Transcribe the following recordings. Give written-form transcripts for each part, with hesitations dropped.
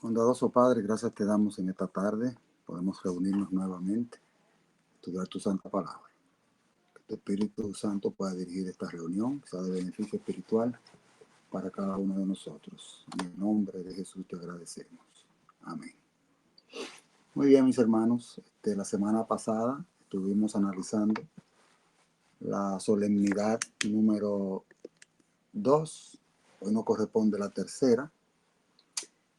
Bondadoso Padre, gracias te damos en esta tarde. Podemos reunirnos nuevamente, estudiar tu santa palabra. Que tu Espíritu Santo pueda dirigir esta reunión, sea de beneficio espiritual para cada uno de nosotros. En el nombre de Jesús te agradecemos. Amén. Muy bien, mis hermanos. La semana pasada estuvimos analizando la solemnidad número 2. Hoy nos corresponde la tercera.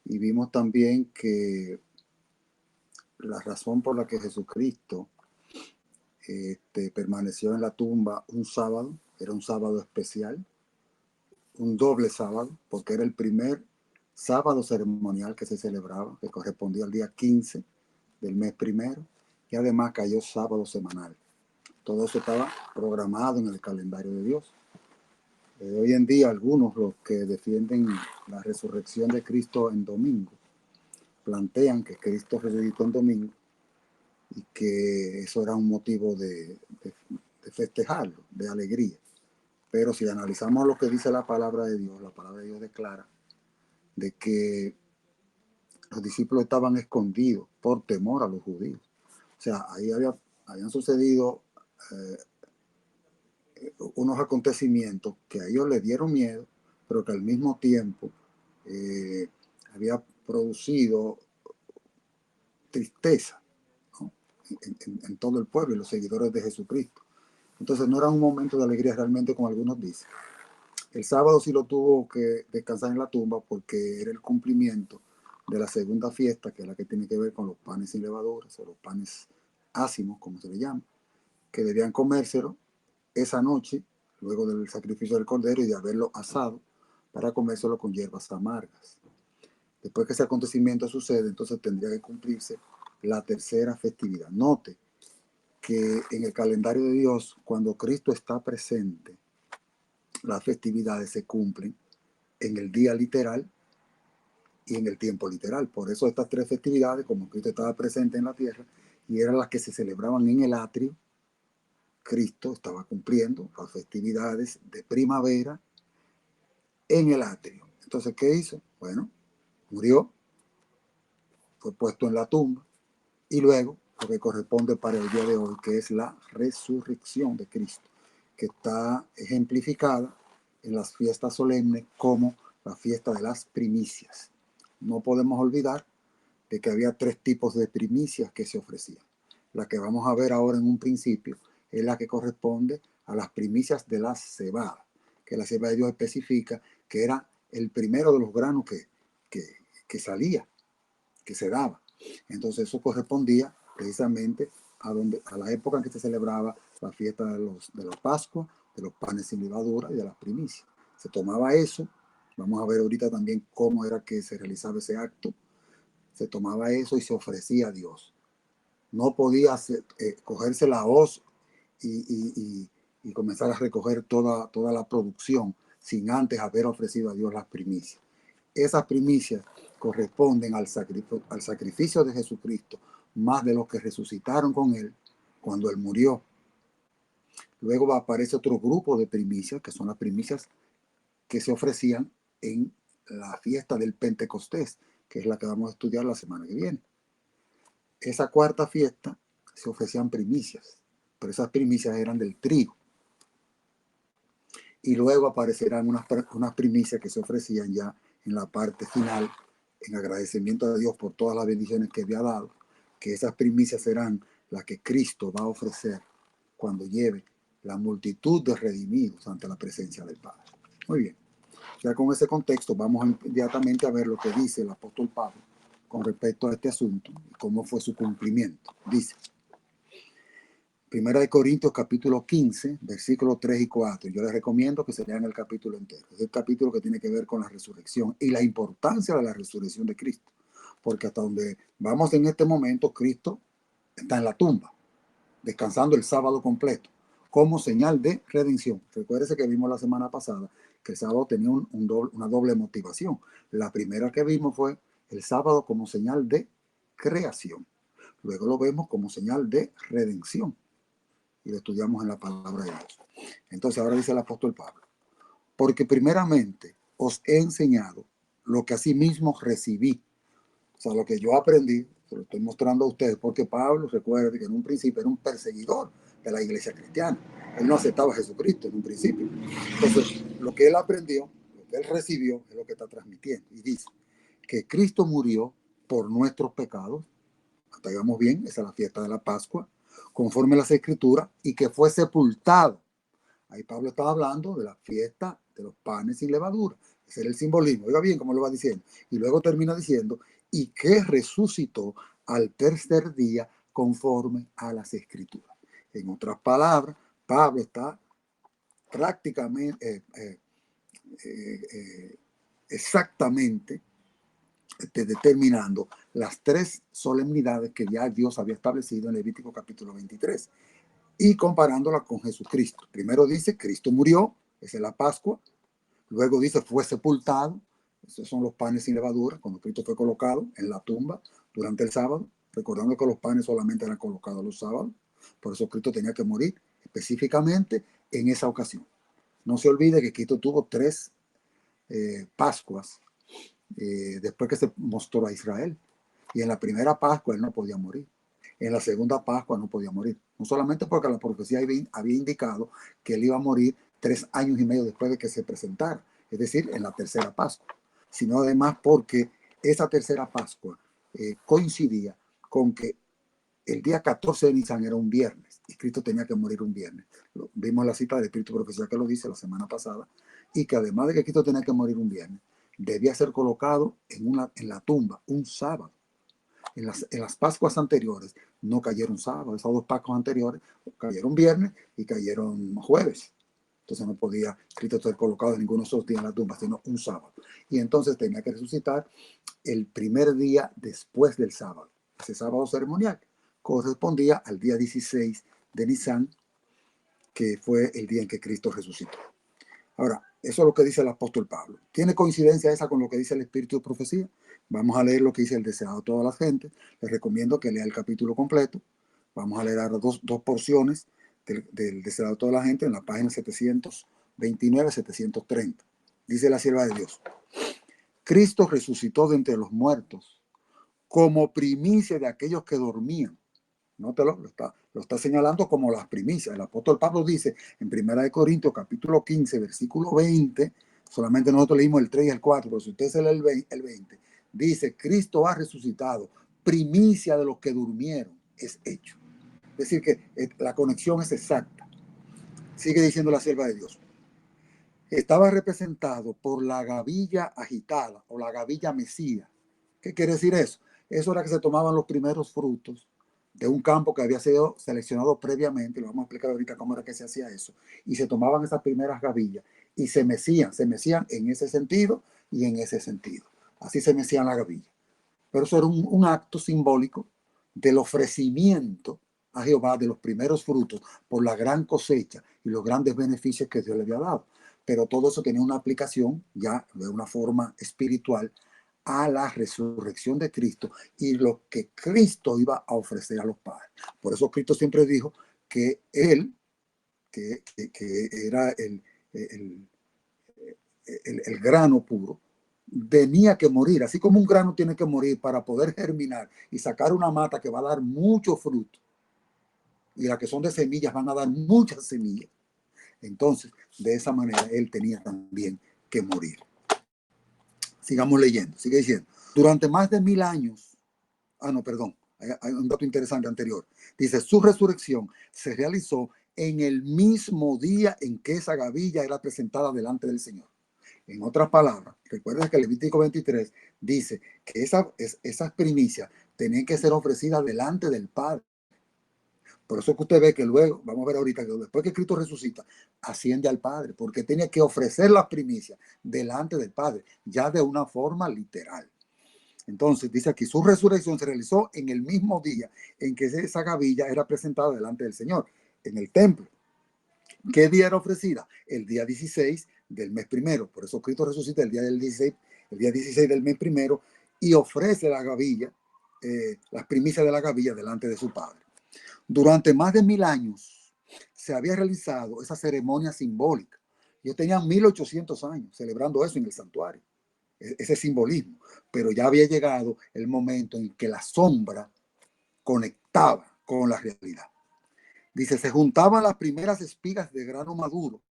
Y vimos también que la razón por la que Jesucristo permaneció en la tumba un sábado, era un sábado especial, un doble sábado, porque era el primer sábado ceremonial que se celebraba, que correspondía al día 15 del mes primero, y además cayó sábado semanal. Todo eso estaba programado en el calendario de Dios. Hoy en día algunos, los que defienden la resurrección de Cristo en domingo, plantean que Cristo resucitó en domingo y que eso era un motivo de festejarlo, de alegría. Pero si analizamos lo que dice la palabra de Dios, la palabra de Dios declara de que los discípulos estaban escondidos por temor a los judíos. O sea, ahí habían sucedido unos acontecimientos que a ellos les dieron miedo, pero que al mismo tiempo había producido tristeza, ¿no? en todo el pueblo y los seguidores de Jesucristo. Entonces no era un momento de alegría realmente, como algunos dicen. El sábado sí lo tuvo que descansar en la tumba porque era el cumplimiento de la segunda fiesta, que es la que tiene que ver con los panes sin levaduras, o los panes ácimos, como se le llama, que debían comérselo esa noche, luego del sacrificio del cordero y de haberlo asado, para comérselo con hierbas amargas. Después que ese acontecimiento sucede, entonces tendría que cumplirse la tercera festividad. Note que en el calendario de Dios, cuando Cristo está presente, las festividades se cumplen en el día literal y en el tiempo literal. Por eso estas tres festividades, como Cristo estaba presente en la tierra y eran las que se celebraban en el atrio, Cristo estaba cumpliendo las festividades de primavera en el atrio. Entonces, ¿qué hizo? Bueno, murió, fue puesto en la tumba y luego lo que corresponde para el día de hoy, que es la resurrección de Cristo, que está ejemplificada en las fiestas solemnes como la fiesta de las primicias. No podemos olvidar de que había tres tipos de primicias que se ofrecían. La que vamos a ver ahora en un principio es la que corresponde a las primicias de la cebada, que la cebada de Dios especifica que era el primero de los granos que salía, que se daba. Entonces eso correspondía precisamente a la época en que se celebraba la fiesta de la Pascua, de los panes sin levadura y de las primicias. Se tomaba eso, vamos a ver ahorita también cómo era que se realizaba ese acto. Se tomaba eso y se ofrecía a Dios. No podía cogerse la hoz y comenzar a recoger toda la producción sin antes haber ofrecido a Dios las primicias. Esas primicias corresponden al sacrificio de Jesucristo, más de los que resucitaron con Él cuando Él murió. Luego aparece otro grupo de primicias, que son las primicias que se ofrecían en la fiesta del Pentecostés, que es la que vamos a estudiar la semana que viene. Esa cuarta fiesta se ofrecían primicias, pero esas primicias eran del trigo. Y luego aparecerán unas primicias que se ofrecían ya en la parte final, en agradecimiento a Dios por todas las bendiciones que había dado, que esas primicias serán las que Cristo va a ofrecer cuando lleve la multitud de redimidos ante la presencia del Padre. Muy bien, ya con ese contexto vamos inmediatamente a ver lo que dice el apóstol Pablo con respecto a este asunto y cómo fue su cumplimiento. Dice, Primera de Corintios capítulo 15, versículos 3 y 4. Yo les recomiendo que se lean el capítulo entero. Es el capítulo que tiene que ver con la resurrección y la importancia de la resurrección de Cristo. Porque hasta donde vamos en este momento, Cristo está en la tumba, descansando el sábado completo, como señal de redención. Recuérdese que vimos la semana pasada que el sábado tenía una doble motivación. La primera que vimos fue el sábado como señal de creación. Luego lo vemos como señal de redención. Y lo estudiamos en la palabra de Dios. Entonces ahora dice el apóstol Pablo, porque primeramente os he enseñado lo que asimismo recibí, O sea, lo que yo aprendí, se lo estoy mostrando a ustedes, porque Pablo, recuerde que en un principio era un perseguidor de la iglesia cristiana. Él no aceptaba a Jesucristo en un principio. Entonces, lo que él aprendió, lo que él recibió, es lo que está transmitiendo. Y dice que Cristo murió por nuestros pecados. Hasta ahí vamos bien, esa es la fiesta de la Pascua, conforme a las Escrituras, y que fue sepultado. Ahí Pablo estaba hablando de la fiesta de los panes sin levadura. Ese era el simbolismo. Oiga bien cómo lo va diciendo. Y luego termina diciendo, y que resucitó al tercer día conforme a las Escrituras. En otras palabras, Pablo está prácticamente, exactamente determinando las tres solemnidades que ya Dios había establecido en Levítico capítulo 23 y comparándola con Jesucristo. Primero dice, Cristo murió, esa es la Pascua. Luego dice, fue sepultado. Esos son los panes sin levadura, cuando Cristo fue colocado en la tumba durante el sábado, recordando que los panes solamente eran colocados los sábados. Por eso Cristo tenía que morir específicamente en esa ocasión. No se olvide que Cristo tuvo tres Pascuas después que se mostró a Israel. Y en la primera Pascua él no podía morir. En la segunda Pascua no podía morir. No solamente porque la profecía había indicado que él iba a morir 3 años y medio después de que se presentara, es decir, en la tercera Pascua, sino además porque esa tercera Pascua coincidía con que el día 14 de Nisan era un viernes y Cristo tenía que morir un viernes. Vimos la cita del Espíritu Profecía que lo dice la semana pasada, y que además de que Cristo tenía que morir un viernes, debía ser colocado en la tumba un sábado. En las Pascuas anteriores no cayeron sábado, esas dos Pascuas anteriores cayeron viernes y cayeron jueves. Entonces no podía Cristo ser colocado en ninguno de esos días en la tumba, sino un sábado. Y entonces tenía que resucitar el primer día después del sábado. Ese sábado ceremonial correspondía al día 16 de Nisan, que fue el día en que Cristo resucitó. Ahora, eso es lo que dice el apóstol Pablo. ¿Tiene coincidencia esa con lo que dice el Espíritu de Profecía? Vamos a leer lo que dice el deseado de toda la gente. Les recomiendo que lea el capítulo completo. Vamos a leer ahora dos porciones del deseado de toda la gente en la página 729-730. Dice la sierva de Dios. Cristo resucitó de entre los muertos como primicia de aquellos que dormían. No te lo está señalando como las primicias. El apóstol Pablo dice en 1 Corintios capítulo 15, versículo 20, solamente nosotros leímos el 3 y el 4, pero si usted se lee el 20, dice, Cristo ha resucitado, primicia de los que durmieron, es hecho. Es decir, que la conexión es exacta. Sigue diciendo la sierva de Dios. Estaba representado por la gavilla agitada o la gavilla mesía. ¿Qué quiere decir eso? Eso era que se tomaban los primeros frutos de un campo que había sido seleccionado previamente, lo vamos a explicar ahorita cómo era que se hacía eso, y se tomaban esas primeras gavillas y se mecían en ese sentido y en ese sentido. Así se mecían la gavilla. Pero eso era un acto simbólico del ofrecimiento a Jehová de los primeros frutos por la gran cosecha y los grandes beneficios que Dios le había dado. Pero todo eso tenía una aplicación ya de una forma espiritual a la resurrección de Cristo y lo que Cristo iba a ofrecer a los padres. Por eso Cristo siempre dijo que él, que era el, el grano puro, tenía que morir, así como un grano tiene que morir para poder germinar y sacar una mata que va a dar mucho fruto, y las que son de semillas van a dar muchas semillas. Entonces, de esa manera, él tenía también que morir. Sigamos leyendo, sigue diciendo. Durante más de 1000 años, no, perdón, hay un dato interesante anterior. Dice, su resurrección se realizó en el mismo día en que esa gavilla era presentada delante del Señor. En otras palabras, recuerden que el Levítico 23 dice que esas primicias tenían que ser ofrecidas delante del Padre. Por eso que usted ve que luego, vamos a ver ahorita, que después que Cristo resucita, asciende al Padre, porque tenía que ofrecer las primicias delante del Padre, ya de una forma literal. Entonces, dice aquí, su resurrección se realizó en el mismo día en que esa gavilla era presentada delante del Señor, en el templo. ¿Qué día era ofrecida? El día 16 del mes primero. Por eso Cristo resucita el día 16 del mes primero, y ofrece la gavilla, las primicias de la gavilla delante de su Padre. Durante más de 1000 años se había realizado esa ceremonia simbólica. Ellos tenían 1800 años celebrando eso en el santuario. ese simbolismo, pero ya había llegado el momento en que la sombra conectaba con la realidad. Dice, se juntaban las primeras espigas de grano maduro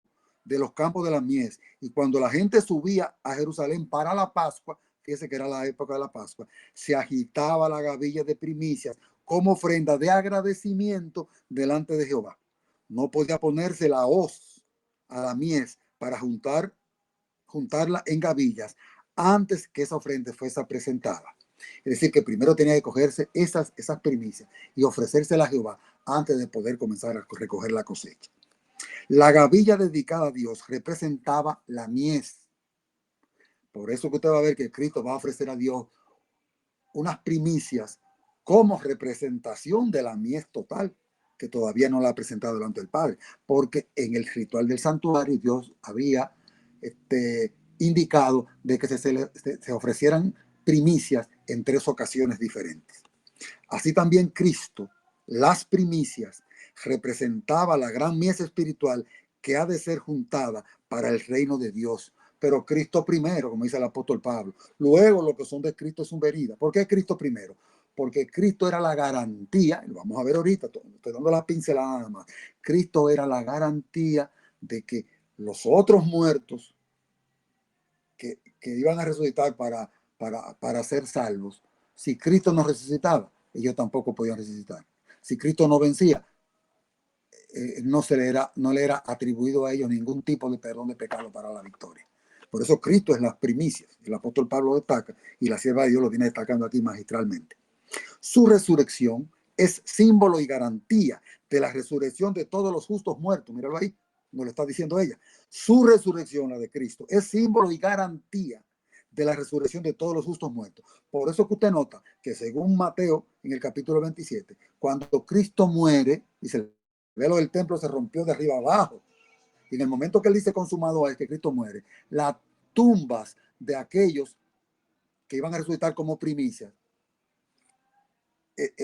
de los campos de la mies, y cuando la gente subía a Jerusalén para la Pascua, fíjese que era la época de la Pascua, se agitaba la gavilla de primicias como ofrenda de agradecimiento delante de Jehová. No podía ponerse la hoz a la mies para juntarla en gavillas antes que esa ofrenda fuese presentada. Es decir, que primero tenía que cogerse esas primicias y ofrecérselas a Jehová antes de poder comenzar a recoger la cosecha. La gavilla dedicada a Dios representaba la mies. Por eso que usted va a ver que Cristo va a ofrecer a Dios unas primicias como representación de la mies total, que todavía no la ha presentado delante del Padre, porque en el ritual del santuario Dios había indicado de que se ofrecieran primicias en 3 ocasiones diferentes. Así también Cristo, las primicias, representaba la gran mies espiritual que ha de ser juntada para el reino de Dios. Pero Cristo primero, como dice el apóstol Pablo. Luego lo que son de Cristo son venidas. ¿Por qué Cristo primero? Porque Cristo era la garantía, lo vamos a ver ahorita, estoy dando la pincelada nada más. Cristo era la garantía de que los otros muertos que iban a resucitar para ser salvos, si Cristo no resucitaba, ellos tampoco podían resucitar. Si Cristo no vencía, no le era atribuido a ellos ningún tipo de perdón de pecado para la victoria. Por eso Cristo es las primicias. El apóstol Pablo destaca y la sierva de Dios lo viene destacando aquí magistralmente. Su resurrección es símbolo y garantía de la resurrección de todos los justos muertos. Míralo ahí, nos lo está diciendo ella. Su resurrección, la de Cristo, es símbolo y garantía de la resurrección de todos los justos muertos. Por eso que usted nota que según Mateo, en el capítulo 27, cuando Cristo muere, dice, el velo del templo se rompió de arriba abajo. Y en el momento que él dice consumado es que Cristo muere, las tumbas de aquellos que iban a resucitar como primicias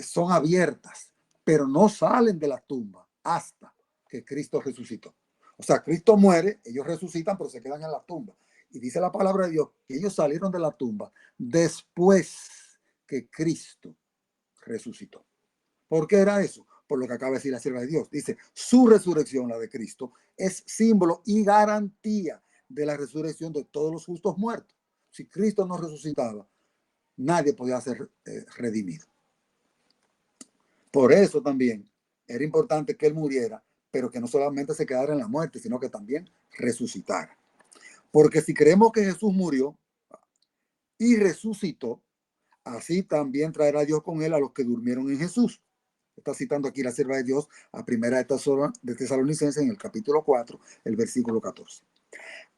son abiertas, pero no salen de la tumba hasta que Cristo resucitó. O sea, Cristo muere, ellos resucitan, pero se quedan en la tumba. Y dice la palabra de Dios que ellos salieron de la tumba después que Cristo resucitó. ¿Por qué era eso? Por lo que acaba de decir la sierva de Dios. Dice, su resurrección, la de Cristo, es símbolo y garantía de la resurrección de todos los justos muertos. Si Cristo no resucitaba, nadie podía ser redimido. Por eso también era importante que él muriera, pero que no solamente se quedara en la muerte, sino que también resucitara. Porque si creemos que Jesús murió y resucitó, así también traerá Dios con él a los que durmieron en Jesús. Está citando aquí la sierva de Dios a primera de Tesalonicenses en el capítulo 4, el versículo 14.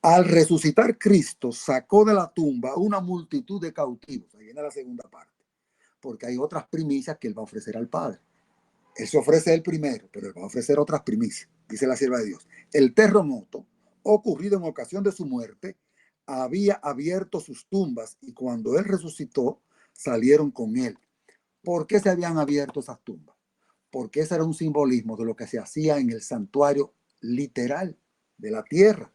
Al resucitar Cristo, sacó de la tumba una multitud de cautivos. Ahí viene la segunda parte. Porque hay otras primicias que él va a ofrecer al Padre. Él se ofrece el primero, pero él va a ofrecer otras primicias, dice la sierva de Dios. El terremoto, ocurrido en ocasión de su muerte, había abierto sus tumbas y cuando él resucitó, salieron con él. ¿Por qué se habían abierto esas tumbas? Porque ese era un simbolismo de lo que se hacía en el santuario literal de la tierra.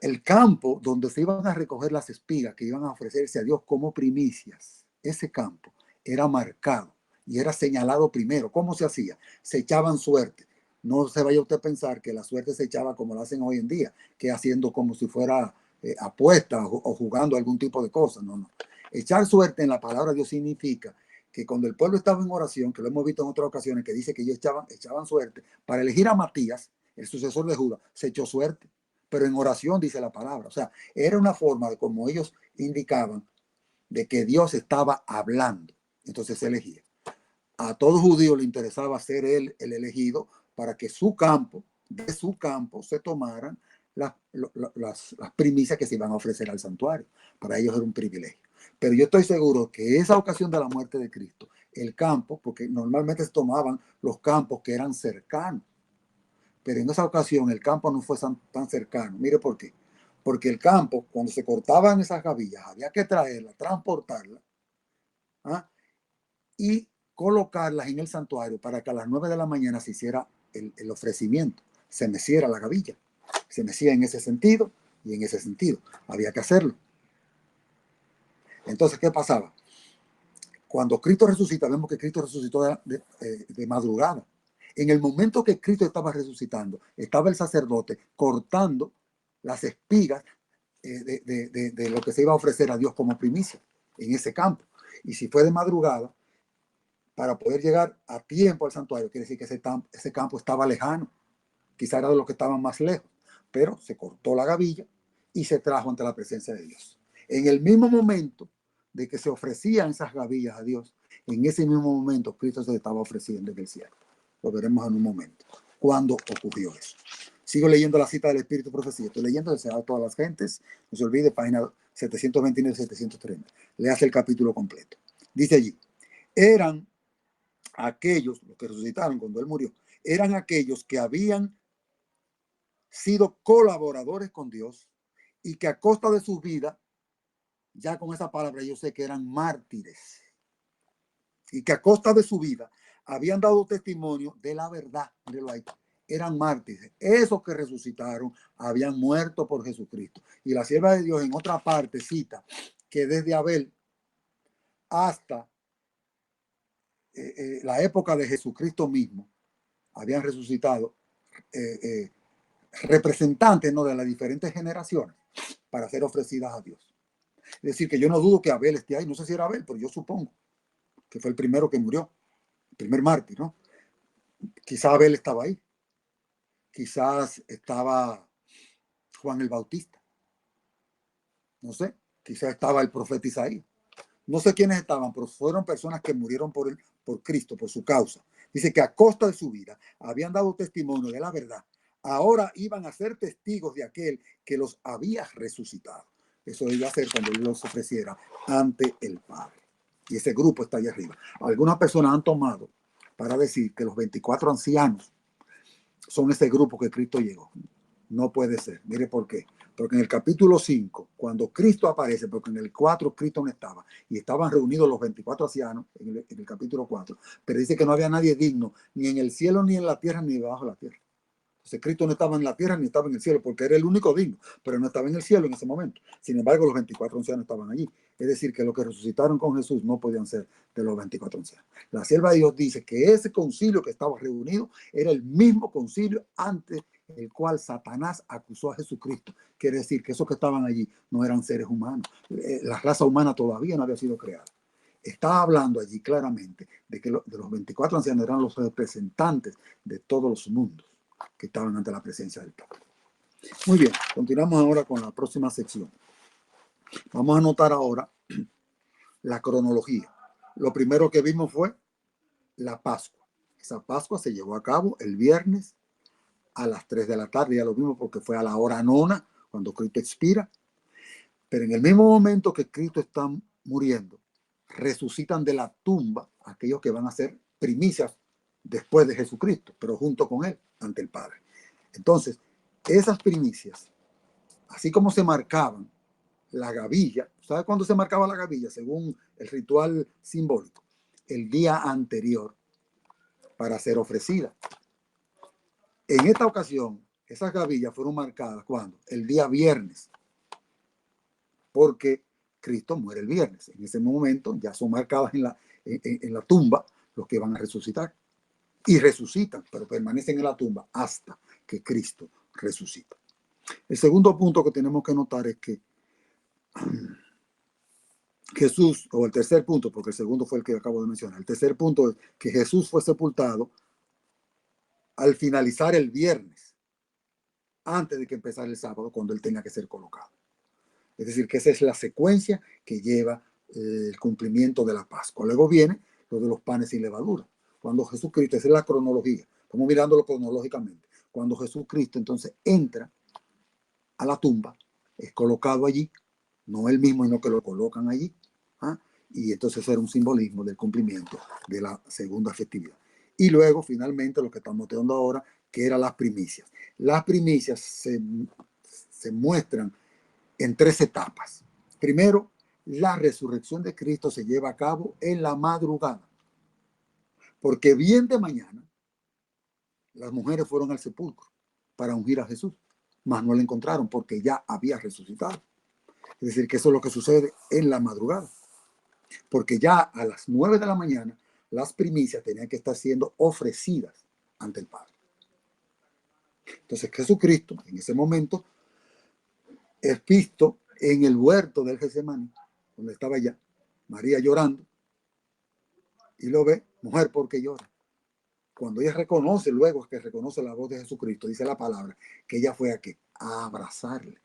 El campo donde se iban a recoger las espigas que iban a ofrecerse a Dios como primicias, ese campo era marcado y era señalado primero. ¿Cómo se hacía? Se echaban suerte. No se vaya usted a pensar que la suerte se echaba como lo hacen hoy en día, que haciendo como si fuera apuesta o jugando algún tipo de cosa. No, no. Echar suerte en la palabra de Dios significa que cuando el pueblo estaba en oración, que lo hemos visto en otras ocasiones, que dice que ellos echaban suerte, para elegir a Matías, el sucesor de Judas, se echó suerte, pero en oración dice la palabra. O sea, era una forma de como ellos indicaban de que Dios estaba hablando. Entonces se elegía. A todo judío le interesaba ser él el elegido para que de su campo, se tomaran las primicias que se iban a ofrecer al santuario. Para ellos era un privilegio. Pero yo estoy seguro que esa ocasión de la muerte de Cristo, el campo, porque normalmente se tomaban los campos que eran cercanos, pero en esa ocasión el campo no fue tan cercano. Mire por qué. Porque el campo, cuando se cortaban esas gavillas, había que traerla, transportarla, ¿ah? Y colocarlas en el santuario para que a las 9 de la mañana se hiciera el ofrecimiento, se meciera la gavilla, se mecía en ese sentido Y en ese sentido, había que hacerlo. Entonces, ¿qué pasaba? Cuando Cristo resucita, vemos que Cristo resucitó de madrugada. En el momento que Cristo estaba resucitando, estaba el sacerdote cortando las espigas de lo que se iba a ofrecer a Dios como primicia en ese campo. Y si fue de madrugada, para poder llegar a tiempo al santuario, quiere decir que ese campo estaba lejano. Quizá era de los que estaban más lejos, pero se cortó la gavilla y se trajo ante la presencia de Dios. En el mismo momento de que se ofrecían esas gavillas a Dios, en ese mismo momento Cristo se estaba ofreciendo en el cielo. Lo veremos en un momento. ¿Cuándo ocurrió eso? Sigo leyendo la cita del Espíritu Profecía. Estoy leyendo deseado a todas las gentes. No se olvide, página 729 y 730. Leas el capítulo completo. Dice allí, eran aquellos, los que resucitaron cuando él murió, eran aquellos que habían sido colaboradores con Dios y que a costa de su vida, ya con esa palabra yo sé que eran mártires, y que a costa de su vida habían dado testimonio de la verdad. Eran mártires. Esos que resucitaron habían muerto por Jesucristo. Y la sierva de Dios en otra parte cita que desde Abel hasta la época de Jesucristo mismo habían resucitado representantes, ¿no?, de las diferentes generaciones para ser ofrecidas a Dios. Es decir, que yo no dudo que Abel esté ahí. No sé si era Abel, pero yo supongo que fue el primero que murió, el primer mártir, ¿no? Quizás Abel estaba ahí. Quizás estaba Juan el Bautista. No sé. Quizás estaba el profeta Isaías. No sé quiénes estaban, pero fueron personas que murieron por Cristo, por su causa. Dice que a costa de su vida habían dado testimonio de la verdad. Ahora iban a ser testigos de aquel que los había resucitado. Eso iba a ser cuando Dios los ofreciera ante el Padre. Y ese grupo está ahí arriba. Algunas personas han tomado para decir que los 24 ancianos son ese grupo que Cristo llegó. No puede ser. Mire por qué. Porque en el capítulo 5, cuando Cristo aparece, porque en el 4 Cristo no estaba, y estaban reunidos los 24 ancianos en el capítulo 4, pero dice que no había nadie digno, ni en el cielo, ni en la tierra, ni debajo de la tierra. Entonces Cristo no estaba en la tierra ni estaba en el cielo, porque era el único digno, pero no estaba en el cielo en ese momento. Sin embargo, los 24 ancianos estaban allí. Es decir, que los que resucitaron con Jesús no podían ser de los 24 ancianos. La sierva de Dios dice que ese concilio que estaba reunido era el mismo concilio ante el cual Satanás acusó a Jesucristo. Quiere decir que esos que estaban allí no eran seres humanos. La raza humana todavía no había sido creada. Estaba hablando allí claramente de que de los 24 ancianos eran los representantes de todos los mundos que estaban ante la presencia del Padre. Muy bien, continuamos ahora con la próxima sección. Vamos a anotar ahora la cronología. Lo primero que vimos fue la Pascua. Esa Pascua se llevó a cabo el viernes a las 3 de la tarde, ya lo vimos porque fue a la hora nona, cuando Cristo expira. Pero en el mismo momento que Cristo está muriendo, resucitan de la tumba aquellos que van a ser primicias después de Jesucristo, pero junto con él, ante el Padre. Entonces, esas primicias, así como se marcaban la gavilla, ¿sabe cuándo se marcaba la gavilla? Según el ritual simbólico, el día anterior para ser ofrecida. En esta ocasión, esas gavillas fueron marcadas ¿cuándo? El día viernes, porque Cristo muere el viernes. En ese momento ya son marcadas en la tumba los que van a resucitar. Y resucitan, pero permanecen en la tumba hasta que Cristo resucita. El segundo punto que tenemos que notar es que Jesús, o el tercer punto, porque el segundo fue el que acabo de mencionar, el tercer punto es que Jesús fue sepultado al finalizar el viernes, antes de que empezara el sábado, cuando él tenga que ser colocado. Es decir, que esa es la secuencia que lleva el cumplimiento de la Pascua. Luego viene lo de los panes sin levadura. Cuando Jesucristo, esa es la cronología, estamos mirándolo cronológicamente. Cuando Jesucristo entonces entra a la tumba, es colocado allí, no él mismo, sino que lo colocan allí. ¿Ah? Y entonces era un simbolismo del cumplimiento de la segunda festividad. Y luego, finalmente, lo que estamos teniendo ahora, que eran las primicias. Las primicias se muestran en tres etapas. Primero, la resurrección de Cristo se lleva a cabo en la madrugada, porque bien de mañana las mujeres fueron al sepulcro para ungir a Jesús. mas no la encontraron porque ya había resucitado. Es decir, que eso es lo que sucede en la madrugada. Porque ya a las 9 de la mañana las primicias tenían que estar siendo ofrecidas ante el Padre. Entonces Jesucristo en ese momento es visto en el huerto del Getsemaní, donde estaba ya María llorando, y lo ve: mujer, ¿por qué llora? Cuando ella reconoce, luego que reconoce la voz de Jesucristo, dice la palabra, que ella fue a abrazarle.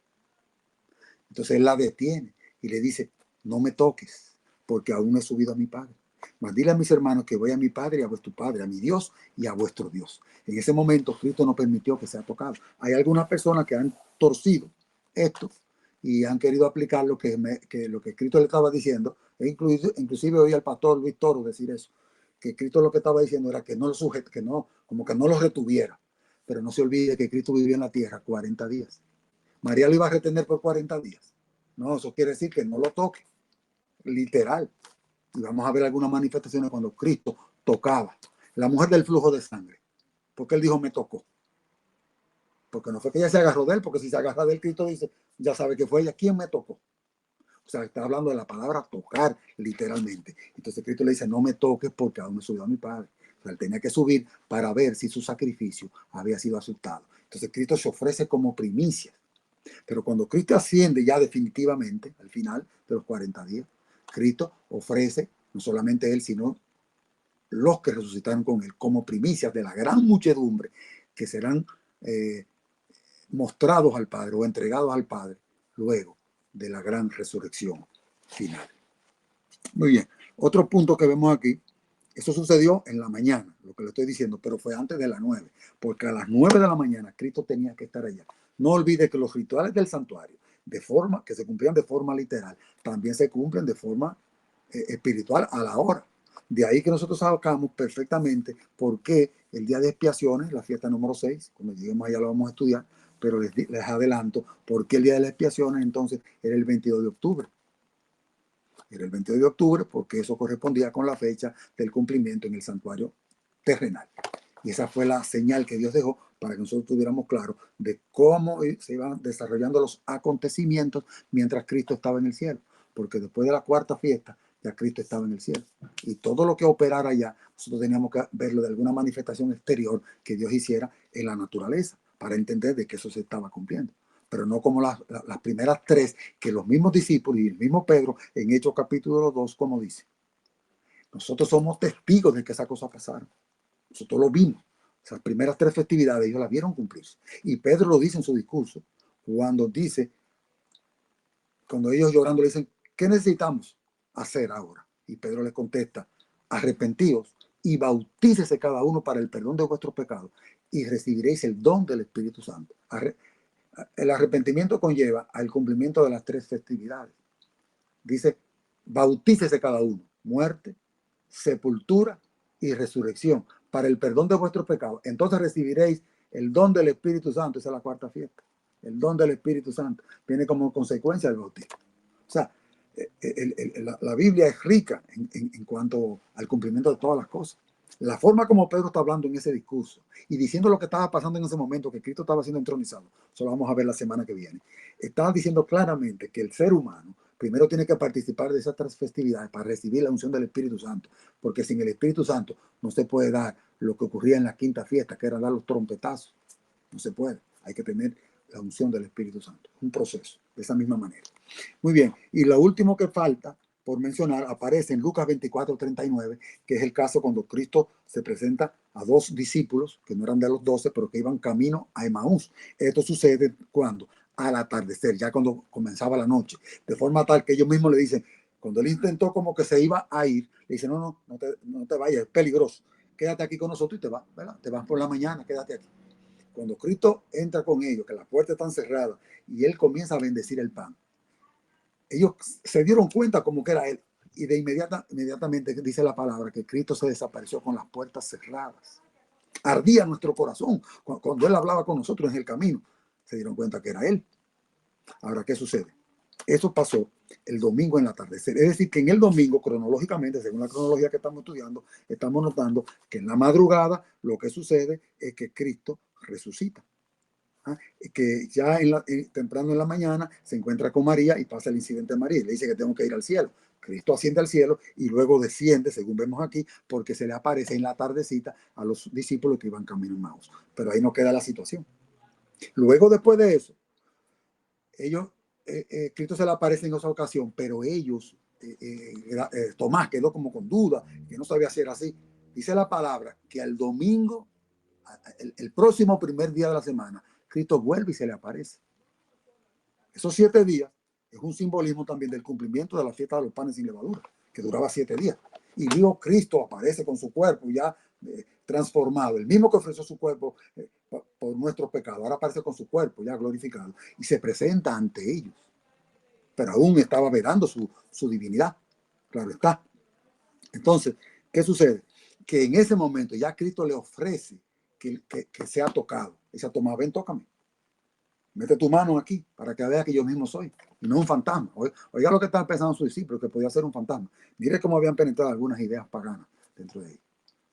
Entonces él la detiene y le dice: no me toques, porque aún no he subido a mi Padre. Mas dile a mis hermanos que voy a mi Padre y a vuestro Padre, a mi Dios y a vuestro Dios. En ese momento Cristo no permitió que sea tocado. Hay algunas personas que han torcido esto y han querido aplicar lo que Cristo le estaba diciendo. Inclusive oí al pastor Luis Toro decir eso, que Cristo lo que estaba diciendo era que no lo sujete, que no, como que no lo retuviera. Pero no se olvide que Cristo vivió en la tierra 40 días. María lo iba a retener por 40 días. No, eso quiere decir que no lo toque, literal. Y vamos a ver algunas manifestaciones cuando Cristo tocaba. La mujer del flujo de sangre, porque él dijo: me tocó. Porque no fue que ella se agarró de él, porque si se agarra de él, Cristo dice, ya sabe que fue ella. ¿Quién me tocó? O sea, está hablando de la palabra tocar, literalmente. Entonces Cristo le dice: no me toques porque aún no subió a mi Padre. O sea, él tenía que subir para ver si su sacrificio había sido aceptado. Entonces Cristo se ofrece como primicia. Pero cuando Cristo asciende ya definitivamente, al final de los 40 días, Cristo ofrece, no solamente él, sino los que resucitaron con él, como primicias de la gran muchedumbre que serán mostrados al Padre o entregados al Padre luego de la gran resurrección final. Muy bien, otro punto que vemos aquí: eso sucedió en la mañana, lo que le estoy diciendo, pero fue antes de las 9, porque a las 9 de la mañana Cristo tenía que estar allá. No olvide que los rituales del santuario, de forma que se cumplían de forma literal, también se cumplen de forma espiritual a la hora. De ahí que nosotros sacamos perfectamente por qué el día de expiaciones, la fiesta número 6, cuando lleguemos allá lo vamos a estudiar, pero les adelanto por qué el día de las expiaciones entonces era el 22 de octubre. Era el 22 de octubre porque eso correspondía con la fecha del cumplimiento en el santuario terrenal. Y esa fue la señal que Dios dejó para que nosotros tuviéramos claro de cómo se iban desarrollando los acontecimientos mientras Cristo estaba en el cielo. Porque después de la cuarta fiesta, ya Cristo estaba en el cielo. Y todo lo que operara allá, nosotros teníamos que verlo de alguna manifestación exterior que Dios hiciera en la naturaleza para entender de que eso se estaba cumpliendo. Pero no como las primeras tres que los mismos discípulos y el mismo Pedro en Hechos capítulo 2, como dice. Nosotros somos testigos de que esas cosas pasaron. Nosotros lo vimos. Esas primeras tres festividades ellos las vieron cumplirse. Y Pedro lo dice en su discurso cuando dice, cuando ellos llorando le dicen: ¿qué necesitamos hacer ahora? Y Pedro les contesta: arrepentíos y bautícese cada uno para el perdón de vuestros pecados y recibiréis el don del Espíritu Santo. El arrepentimiento conlleva al cumplimiento de las tres festividades. Dice: bautícese cada uno, muerte, sepultura y resurrección, para el perdón de vuestros pecados. Entonces recibiréis el don del Espíritu Santo. Esa es la cuarta fiesta. El don del Espíritu Santo viene como consecuencia del bautismo. O sea, la Biblia es rica en cuanto al cumplimiento de todas las cosas. La forma como Pedro está hablando en ese discurso y diciendo lo que estaba pasando en ese momento, que Cristo estaba siendo entronizado, eso lo vamos a ver la semana que viene. Estaba diciendo claramente que el ser humano primero tiene que participar de esas tres festividades para recibir la unción del Espíritu Santo, porque sin el Espíritu Santo no se puede dar lo que ocurría en la quinta fiesta, que era dar los trompetazos. No se puede. Hay que tener la unción del Espíritu Santo. Un proceso, de esa misma manera. Muy bien. Y lo último que falta por mencionar aparece en Lucas 24:39, que es el caso cuando Cristo se presenta a dos discípulos, que no eran de los 12, pero que iban camino a Emaús. Esto sucede cuando al atardecer, ya cuando comenzaba la noche, de forma tal que ellos mismos le dicen, cuando él intentó como que se iba a ir, le dicen: no te vayas, es peligroso, quédate aquí con nosotros y te vas, ¿verdad? Te vas por la mañana, quédate aquí. Cuando Cristo entra con ellos, que las puertas están cerradas, y él comienza a bendecir el pan, ellos se dieron cuenta como que era él, y de inmediatamente dice la palabra que Cristo se desapareció con las puertas cerradas. Ardía nuestro corazón cuando él hablaba con nosotros en el camino. Se dieron cuenta que era él. Ahora, ¿qué sucede? Eso pasó el domingo en la tarde. Es decir, que en el domingo, cronológicamente, según la cronología que estamos estudiando, estamos notando que en la madrugada lo que sucede es que Cristo resucita. que ya temprano en la mañana se encuentra con María y pasa el incidente de María y le dice que tengo que ir al cielo. Cristo asciende al cielo y luego desciende, según vemos aquí, porque se le aparece en la tardecita a los discípulos que iban camino a Maús. Pero ahí no queda la situación. Luego, después de eso, ellos, Cristo se le aparece en esa ocasión, pero ellos, Tomás quedó como con duda, que no sabía si era así. Dice la palabra que al domingo, el próximo primer día de la semana, Cristo vuelve y se le aparece. Esos 7 días es un simbolismo también del cumplimiento de la fiesta de los panes sin levadura, que duraba 7 días. Y Dios Cristo aparece con su cuerpo ya transformado, el mismo que ofreció su cuerpo por nuestros pecados, ahora aparece con su cuerpo ya glorificado y se presenta ante ellos. Pero aún estaba velando su divinidad, claro está. Entonces, ¿qué sucede? Que en ese momento ya Cristo le ofrece que sea tocado. Y se ha tomado, ven, tócame. Mete tu mano aquí para que vea que yo mismo soy. Y no un fantasma. Oiga lo que estaban pensando sus discípulos, que podía ser un fantasma. Mire cómo habían penetrado algunas ideas paganas dentro de ellos.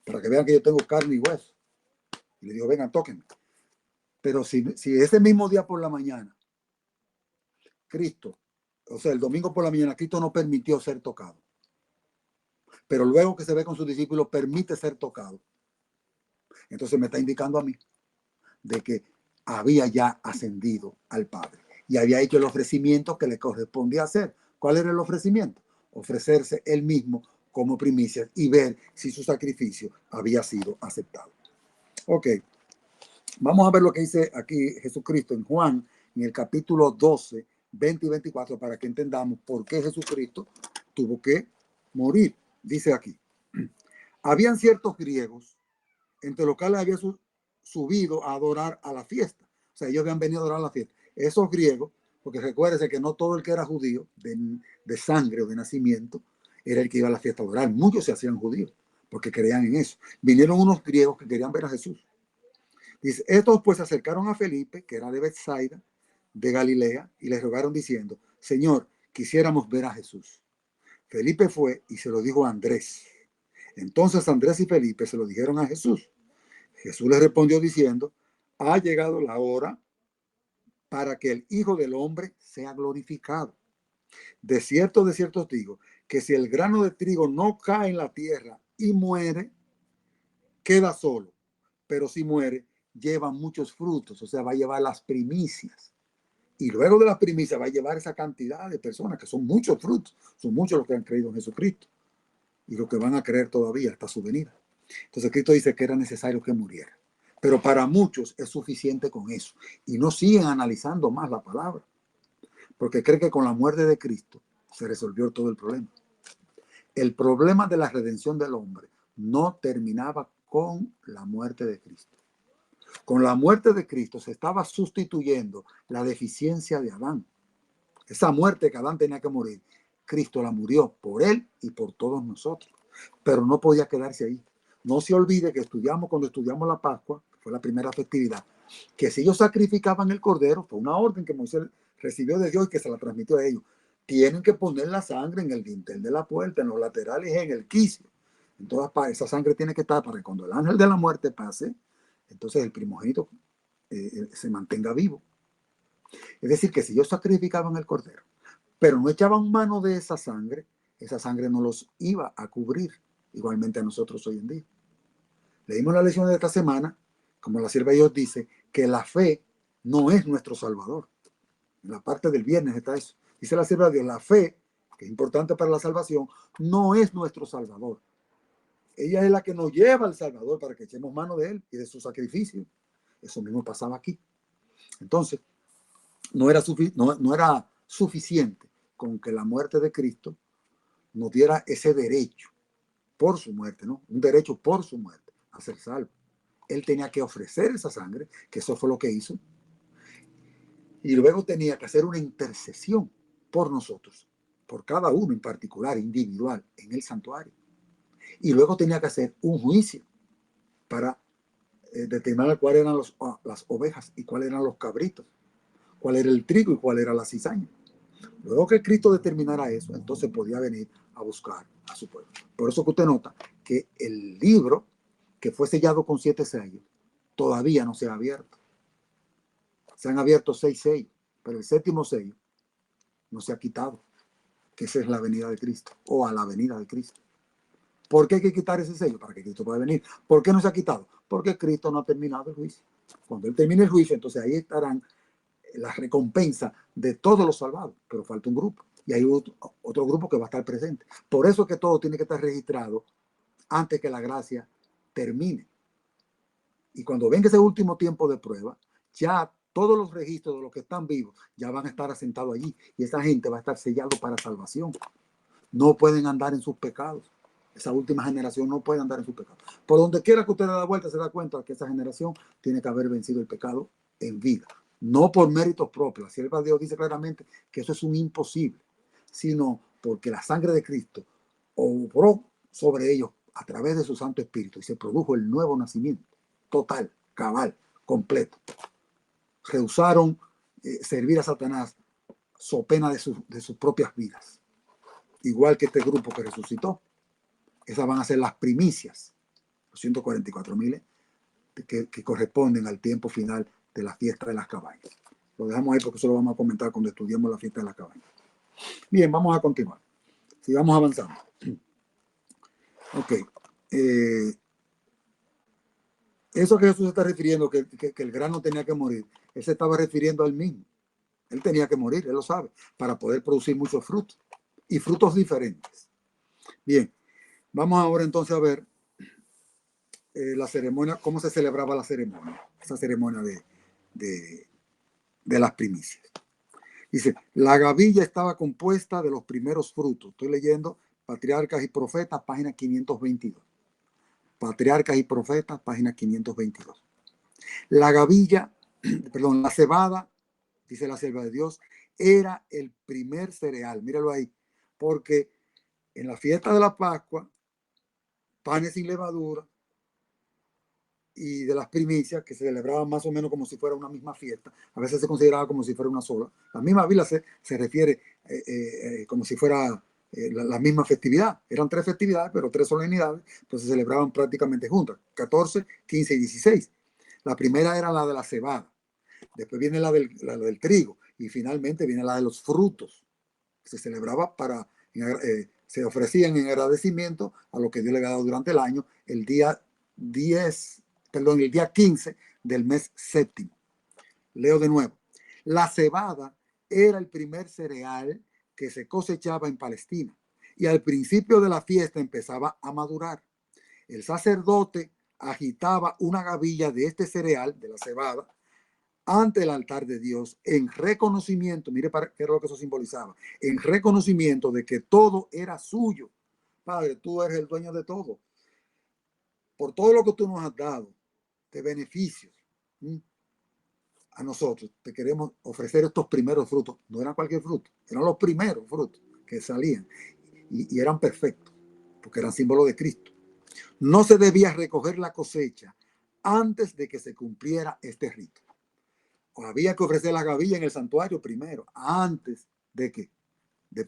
Para que vean que yo tengo carne y hueso. Y le digo, vengan, tóquenme. Pero si ese mismo día por la mañana, Cristo, o sea, el domingo por la mañana, Cristo no permitió ser tocado. Pero luego que se ve con sus discípulos, permite ser tocado. Entonces me está indicando a mí de que había ya ascendido al Padre y había hecho el ofrecimiento que le correspondía hacer. ¿Cuál era el ofrecimiento? Ofrecerse él mismo como primicias y ver si su sacrificio había sido aceptado. Ok, vamos a ver lo que dice aquí Jesucristo en Juan, en el capítulo 12, 20 y 24, para que entendamos por qué Jesucristo tuvo que morir. Dice aquí, habían ciertos griegos entre los cuales había subido a adorar a la fiesta. O sea, ellos habían venido a adorar a la fiesta. Esos griegos, porque recuérdense que no todo el que era judío de sangre o de nacimiento era el que iba a la fiesta a adorar. Muchos se hacían judíos porque creían en eso. Vinieron unos griegos que querían ver a Jesús. Dice, estos pues se acercaron a Felipe, que era de Bethsaida, de Galilea, y le rogaron diciendo, Señor, quisiéramos ver a Jesús. Felipe fue y se lo dijo a Andrés. Entonces Andrés y Felipe se lo dijeron a Jesús. Jesús les respondió diciendo, ha llegado la hora para que el Hijo del Hombre sea glorificado. De cierto os digo, que si el grano de trigo no cae en la tierra y muere, queda solo. Pero si muere, lleva muchos frutos, o sea, va a llevar las primicias. Y luego de las primicias va a llevar esa cantidad de personas, que son muchos frutos, son muchos los que han creído en Jesucristo y los que van a creer todavía hasta su venida. Entonces Cristo dice que era necesario que muriera. Pero para muchos es suficiente con eso. Y no siguen analizando más la palabra. Porque creen que con la muerte de Cristo se resolvió todo el problema. El problema de la redención del hombre no terminaba con la muerte de Cristo. Con la muerte de Cristo se estaba sustituyendo la deficiencia de Adán. Esa muerte que Adán tenía que morir, Cristo la murió por él y por todos nosotros. Pero no podía quedarse ahí. No se olvide que cuando estudiamos la Pascua, que fue la primera festividad, que si ellos sacrificaban el cordero, fue una orden que Moisés recibió de Dios y que se la transmitió a ellos. Tienen que poner la sangre en el dintel de la puerta, en los laterales, en el quicio. Entonces, esa sangre tiene que estar para que cuando el ángel de la muerte pase, entonces el primogénito se mantenga vivo. Es decir, que si ellos sacrificaban el cordero, pero no echaban mano de esa sangre no los iba a cubrir, igualmente a nosotros hoy en día. Leímos la lección de esta semana, como la sierva de Dios dice, que la fe no es nuestro salvador. En la parte del viernes está eso. Dice la sierva de Dios, la fe, que es importante para la salvación, no es nuestro salvador. Ella es la que nos lleva al Salvador para que echemos mano de él y de su sacrificio. Eso mismo pasaba aquí. Entonces, no era suficiente con que la muerte de Cristo nos diera ese derecho por su muerte, ¿no? Un derecho por su muerte a ser salvo. Él tenía que ofrecer esa sangre, que eso fue lo que hizo, y luego tenía que hacer una intercesión por nosotros, por cada uno en particular, individual, en el santuario. Y luego tenía que hacer un juicio para determinar cuáles eran las ovejas y cuáles eran los cabritos, cuál era el trigo y cuál era la cizaña. Luego que Cristo determinara eso, entonces podía venir a buscar a su pueblo. Por eso que usted nota que el libro que fue sellado con 7 sellos todavía no se ha abierto. Se han abierto 6 sellos, pero el séptimo sello no se ha quitado, que esa es la venida de Cristo, o a la venida de Cristo. ¿Por qué hay que quitar ese sello? Para que Cristo pueda venir. ¿Por qué no se ha quitado? Porque Cristo no ha terminado el juicio. Cuando Él termine el juicio, entonces ahí estarán las recompensas de todos los salvados, pero falta un grupo. Y hay otro grupo que va a estar presente. Por eso es que todo tiene que estar registrado antes que la gracia termine. Y cuando venga ese último tiempo de prueba, ya todos los registros de los que están vivos ya van a estar asentados allí. Y esa gente va a estar sellado para salvación. No pueden andar en sus pecados. Esa última generación no puede andar en sus pecados. Por donde quiera que usted dé la vuelta, se da cuenta que esa generación tiene que haber vencido el pecado en vida. No por méritos propios. La sierva de Dios dice claramente que eso es un imposible, sino porque la sangre de Cristo obró sobre ellos a través de su Santo Espíritu y se produjo el nuevo nacimiento total, cabal, completo. Rehusaron servir a Satanás so pena de sus propias vidas. Igual que este grupo que resucitó. Esas van a ser las primicias, los 144,000 que corresponden al tiempo final de la fiesta de las cabañas. Lo dejamos ahí porque eso lo vamos a comentar cuando estudiemos la fiesta de las cabañas. Bien, vamos a continuar. Sigamos avanzando. Ok. Eso que Jesús se está refiriendo, que el grano tenía que morir, él se estaba refiriendo al mismo. Él tenía que morir, él lo sabe, para poder producir muchos frutos y frutos diferentes. Bien, vamos ahora entonces a ver la ceremonia, cómo se celebraba la ceremonia, esa ceremonia de las primicias. Dice, la gavilla estaba compuesta de los primeros frutos. Estoy leyendo Patriarcas y Profetas, página 522. Patriarcas y Profetas, página 522. La gavilla, perdón, la cebada, dice la sierva de Dios, era el primer cereal. Míralo ahí, porque en la fiesta de la Pascua, panes sin levadura y de las primicias, que se celebraban más o menos como si fuera una misma fiesta, a veces se consideraba como si fuera una sola. La misma Biblia se refiere como si fuera la misma festividad. Eran 3 festividades, pero 3 solemnidades, pues se celebraban prácticamente juntas, 14, 15 y 16. La primera era la de la cebada, después viene la del trigo y finalmente viene la de los frutos. Se celebraba se ofrecían en agradecimiento a lo que Dios le había dado durante el año el día 15 del mes séptimo. Leo de nuevo. La cebada era el primer cereal que se cosechaba en Palestina y al principio de la fiesta empezaba a madurar. El sacerdote agitaba una gavilla de este cereal, de la cebada, ante el altar de Dios en reconocimiento, mire qué era lo que eso simbolizaba, en reconocimiento de que todo era suyo. Padre, tú eres el dueño de todo. Por todo lo que tú nos has dado de beneficios, a nosotros te queremos ofrecer estos primeros frutos. No eran cualquier fruto, eran los primeros frutos que salían y eran perfectos, porque eran símbolo de Cristo. No se debía recoger la cosecha antes de que se cumpliera este rito. O había que ofrecer la gavilla en el santuario primero, antes de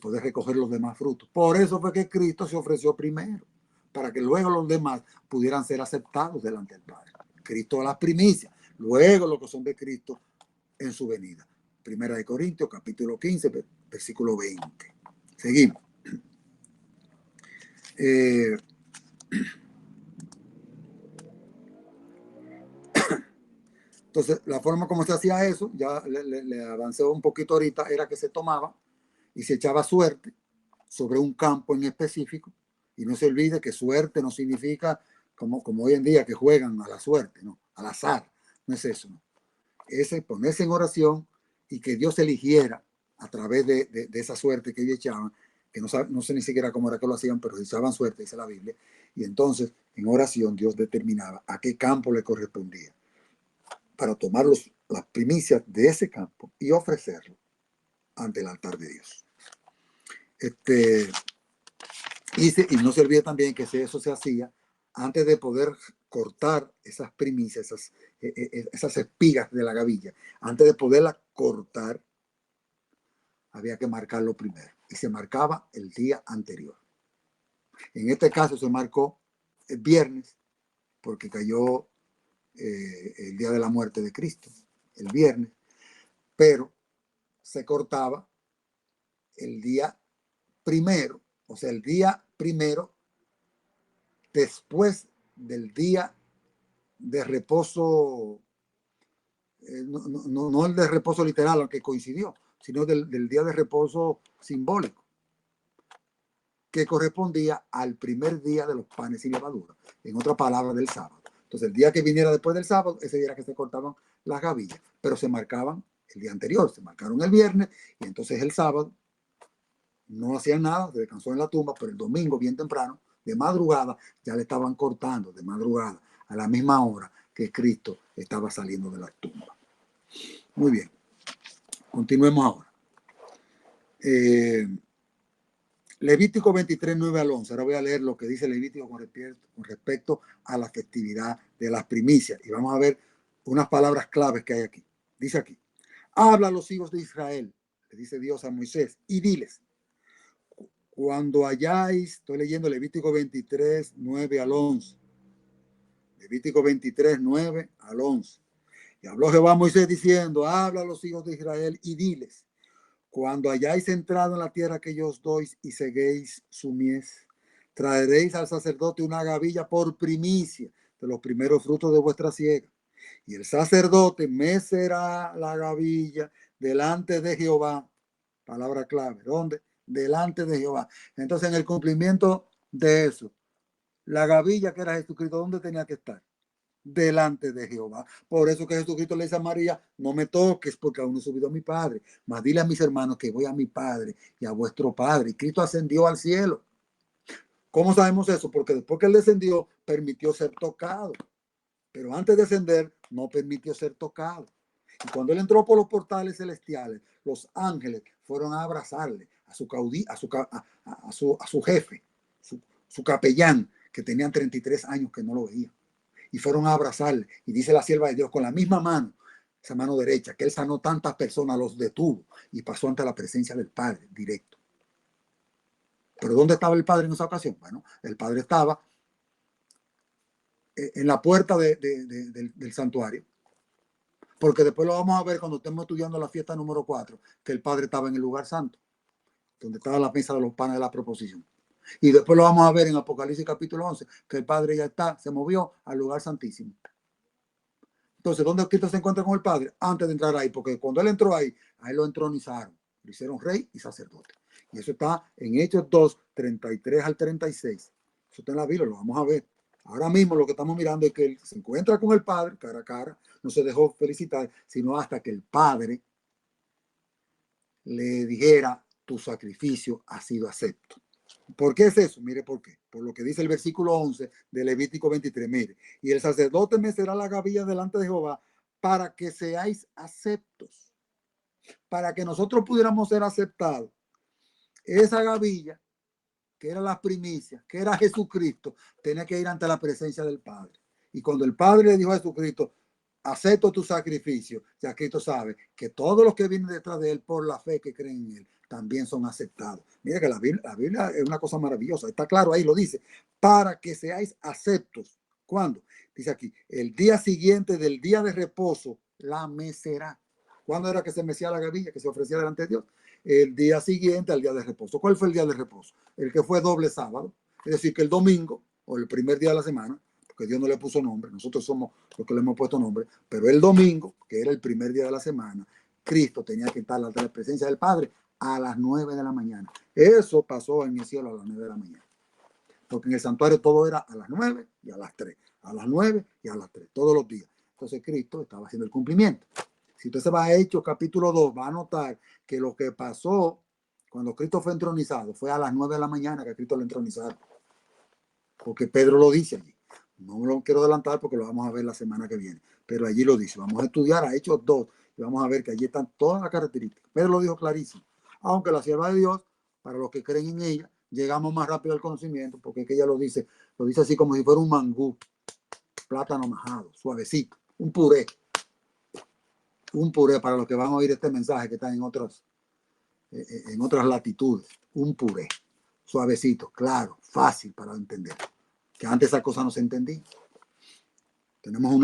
poder recoger los demás frutos. Por eso fue que Cristo se ofreció primero, para que luego los demás pudieran ser aceptados delante del Padre. Cristo a las primicias, luego los que son de Cristo en su venida. Primera de Corintios, capítulo 15, versículo 20. Seguimos. Entonces, la forma como se hacía eso, ya le avancé un poquito ahorita, era que se tomaba y se echaba suerte sobre un campo en específico. Y no se olvide que suerte no significa como hoy en día que juegan a la suerte, no, al azar. No es eso, no. Es ponerse en oración y que Dios eligiera a través de esa suerte que ellos echaban, que no sé ni siquiera cómo era que lo hacían, pero echaban suerte, dice la Biblia. Y entonces, en oración, Dios determinaba a qué campo le correspondía para tomar las primicias de ese campo y ofrecerlo ante el altar de Dios. Y no se olvide también que eso se hacía antes de poder cortar esas primicias, esas espigas de la gavilla. Antes de poderlas cortar, había que marcarlo primero. Y se marcaba el día anterior. En este caso se marcó el viernes, porque cayó el día de la muerte de Cristo, el viernes. pero se cortaba el día primero, o sea, el día primero después del día de reposo, no el de reposo literal al que coincidió, sino del día de reposo simbólico, que correspondía al primer día de los panes sin levadura, en otra palabra, del sábado. Entonces, el día que viniera después del sábado, ese día era que se cortaban las gavillas, pero se marcaban el día anterior, se marcaron el viernes, y entonces el sábado no hacían nada, se descansó en la tumba, pero el domingo, bien temprano, de madrugada, ya le estaban cortando, de madrugada, a la misma hora que Cristo estaba saliendo de la tumba. Muy bien, continuemos ahora. Levítico 23, 9 al 11. Ahora voy a leer lo que dice Levítico con respecto a la festividad de las primicias. Y vamos a ver unas palabras claves que hay aquí. Dice aquí: habla a los hijos de Israel, le dice Dios a Moisés, y diles, cuando hayáis, estoy leyendo Levítico 23, 9 al 11. Levítico 23, 9 al 11. Y habló Jehová a Moisés diciendo, habla a los hijos de Israel y diles, cuando hayáis entrado en la tierra que yo os doy y seguéis su mies, traeréis al sacerdote una gavilla por primicia de los primeros frutos de vuestra siega. Y el sacerdote mecerá la gavilla delante de Jehová. Palabra clave. ¿Dónde? Delante de Jehová. Entonces, en el cumplimiento de eso, la gavilla que era Jesucristo, ¿dónde tenía que estar? Delante de Jehová. Por eso que Jesucristo le dice a María, no me toques porque aún no he subido a mi Padre, mas dile a mis hermanos que voy a mi Padre y a vuestro Padre. Y Cristo ascendió al cielo. ¿Cómo sabemos eso? Porque después que él descendió, permitió ser tocado. Pero antes de ascender, no permitió ser tocado. Y cuando él entró por los portales celestiales, los ángeles fueron a abrazarle, a su jefe, su capellán, que tenían 33 años que no lo veían. Y fueron a abrazarle. Y dice la sierva de Dios, con la misma mano, esa mano derecha, que él sanó tantas personas, los detuvo y pasó ante la presencia del Padre directo. Pero ¿dónde estaba el Padre en esa ocasión? Bueno, el Padre estaba en la puerta del santuario, porque después lo vamos a ver cuando estemos estudiando la fiesta número 4, que el Padre estaba en el lugar santo, donde estaba la mesa de los panes de la proposición. Y después lo vamos a ver en Apocalipsis capítulo 11, que el Padre ya se movió al lugar santísimo. Entonces, ¿dónde Cristo se encuentra con el Padre? Antes de entrar ahí, porque cuando él entró ahí, a él lo entronizaron, lo hicieron rey y sacerdote. Y eso está en Hechos 2, 33 al 36. Eso está en la Biblia, lo vamos a ver. Ahora mismo lo que estamos mirando es que él se encuentra con el Padre cara a cara, no se dejó felicitar, sino hasta que el Padre le dijera, tu sacrificio ha sido acepto. ¿Por qué es eso? Mire por qué. Por lo que dice el versículo 11 de Levítico 23. Mire, y el sacerdote mecerá la gavilla delante de Jehová para que seáis aceptos. Para que nosotros pudiéramos ser aceptados. Esa gavilla, que era las primicias, que era Jesucristo, tenía que ir ante la presencia del Padre. Y cuando el Padre le dijo a Jesucristo, acepto tu sacrificio, ya Cristo sabe que todos los que vienen detrás de él por la fe que creen en él también son aceptados. Mira que la Biblia es una cosa maravillosa, está claro ahí, lo dice, para que seáis aceptos. ¿Cuándo? Dice aquí, el día siguiente del día de reposo, la mecerá. ¿Cuándo era que se mecía la gavilla, que se ofrecía delante de Dios? El día siguiente al día de reposo. ¿Cuál fue el día de reposo? El que fue doble sábado, es decir, que el domingo o el primer día de la semana, porque Dios no le puso nombre, nosotros somos los que le hemos puesto nombre, pero el domingo, que era el primer día de la semana, Cristo tenía que estar ante la presencia del Padre a las 9 de la mañana. Eso pasó en el cielo a las 9 de la mañana, porque en el santuario todo era a las 9 y a las 3, a las 9 y a las 3, todos los días. Entonces Cristo estaba haciendo el cumplimiento. Si usted se va a Hechos capítulo 2, va a notar que lo que pasó cuando Cristo fue entronizado fue a las 9 de la mañana que Cristo lo entronizaron. Porque Pedro lo dice allí. No lo quiero adelantar porque lo vamos a ver la semana que viene, pero allí lo dice. Vamos a estudiar a Hechos 2 y vamos a ver que allí están todas las características. Pedro lo dijo clarísimo. Aunque la sierva de Dios, para los que creen en ella, llegamos más rápido al conocimiento, porque es que ella lo dice así como si fuera un mangú, plátano majado, suavecito, un puré para los que van a oír este mensaje que están en otras latitudes, un puré suavecito, claro, fácil para entender, que antes esa cosa no se entendía. Tenemos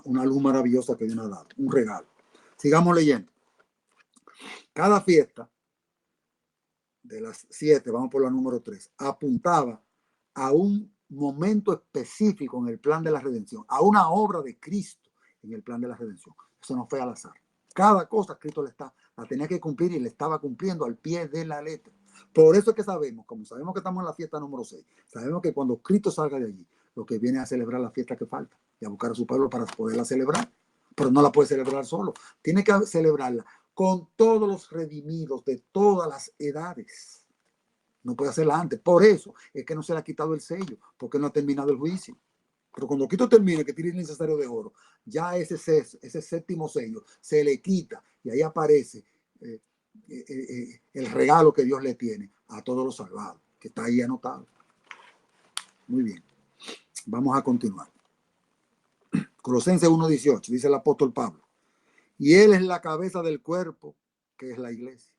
una luz maravillosa que Dios nos ha dado, un regalo. Sigamos leyendo. Cada fiesta de las 7, vamos por la número 3, apuntaba a un momento específico en el plan de la redención, a una obra de Cristo en el plan de la redención. Eso no fue al azar. Cada cosa Cristo la tenía que cumplir y le estaba cumpliendo al pie de la letra. Por eso es que sabemos, como sabemos que estamos en la fiesta número 6, sabemos que cuando Cristo salga de allí, lo que viene a celebrar la fiesta que falta y a buscar a su pueblo para poderla celebrar. Pero no la puede celebrar solo, tiene que celebrarla con todos los redimidos de todas las edades. No puede hacerla antes. Por eso es que no se le ha quitado el sello, porque no ha terminado el juicio. Pero cuando Cristo termine, que tiene el necesario de oro, ya ese séptimo sello se le quita y ahí aparece el regalo que Dios le tiene a todos los salvados, que está ahí anotado. Muy bien. Vamos a continuar. Colosenses 1:18, dice el apóstol Pablo. Y Él es la cabeza del cuerpo, que es la iglesia.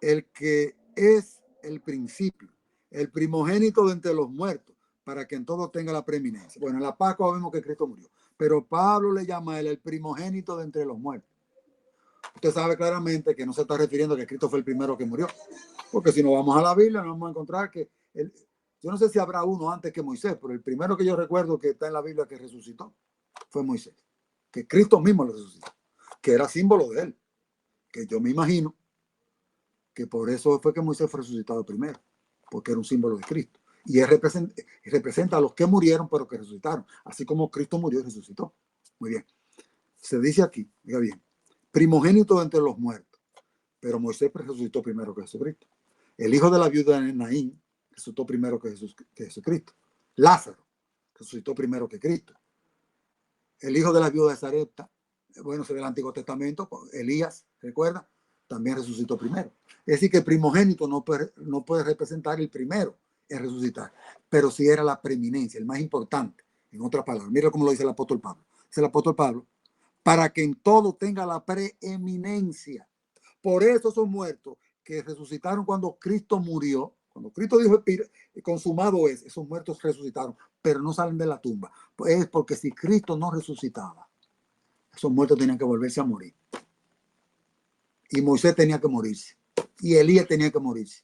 El que es el principio, el primogénito de entre los muertos, para que en todo tenga la preeminencia. Bueno, en la Pascua vemos que Cristo murió, pero Pablo le llama a él el primogénito de entre los muertos. Usted sabe claramente que no se está refiriendo a que Cristo fue el primero que murió, porque si nos vamos a la Biblia nos vamos a encontrar que yo no sé si habrá uno antes que Moisés, pero el primero que yo recuerdo que está en la Biblia que resucitó fue Moisés, que Cristo mismo lo resucitó, que era símbolo de él, que yo me imagino que por eso fue que Moisés fue resucitado primero, porque era un símbolo de Cristo. Y él representa a los que murieron, pero que resucitaron, así como Cristo murió y resucitó. Muy bien. Se dice aquí, diga bien, primogénito entre los muertos, pero Moisés resucitó primero que Jesucristo. El hijo de la viuda de Naín resucitó primero que Jesucristo. Lázaro resucitó primero que Cristo. El hijo de la viuda de Sarepta, bueno, es del Antiguo Testamento, Elías, ¿recuerda? También resucitó primero. Es decir, que el primogénito no puede representar el primero en resucitar, pero sí era la preeminencia, el más importante. En otras palabras, mira cómo lo dice el apóstol Pablo. Dice el apóstol Pablo, para que en todo tenga la preeminencia. Por eso son muertos que resucitaron cuando Cristo murió. Cuando Cristo dijo, consumado es, esos muertos resucitaron, pero no salen de la tumba. Pues es porque si Cristo no resucitaba, esos muertos tenían que volverse a morir. Y Moisés tenía que morirse. Y Elías tenía que morirse.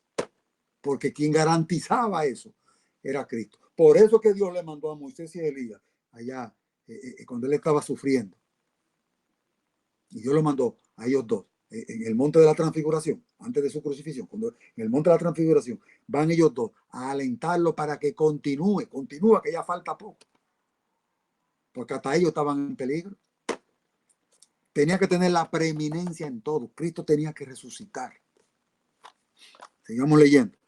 Porque quien garantizaba eso era Cristo. Por eso que Dios le mandó a Moisés y a Elías allá cuando él estaba sufriendo. Y Dios lo mandó a ellos dos en el monte de la transfiguración, antes de su crucifixión, cuando en el monte de la transfiguración van ellos dos a alentarlo para que continúe, que ya falta poco. Porque hasta ellos estaban en peligro. Tenía que tener la preeminencia en todo. Cristo tenía que resucitar. Sigamos leyendo.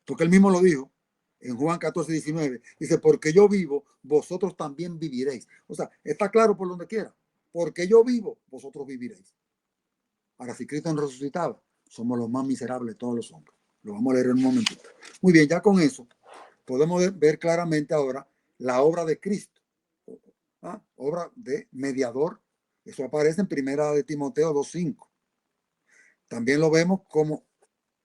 Porque él mismo lo dijo en Juan 14:19. Dice, porque yo vivo, vosotros también viviréis. O sea, está claro por donde quiera. Porque yo vivo, vosotros viviréis. Ahora, si Cristo nos resucitaba, somos los más miserables de todos los hombres. Lo vamos a leer en un momentito. Muy bien, ya con eso podemos ver claramente ahora la obra de Cristo. Obra de mediador. Eso aparece en Primera de Timoteo 2:5. También lo vemos como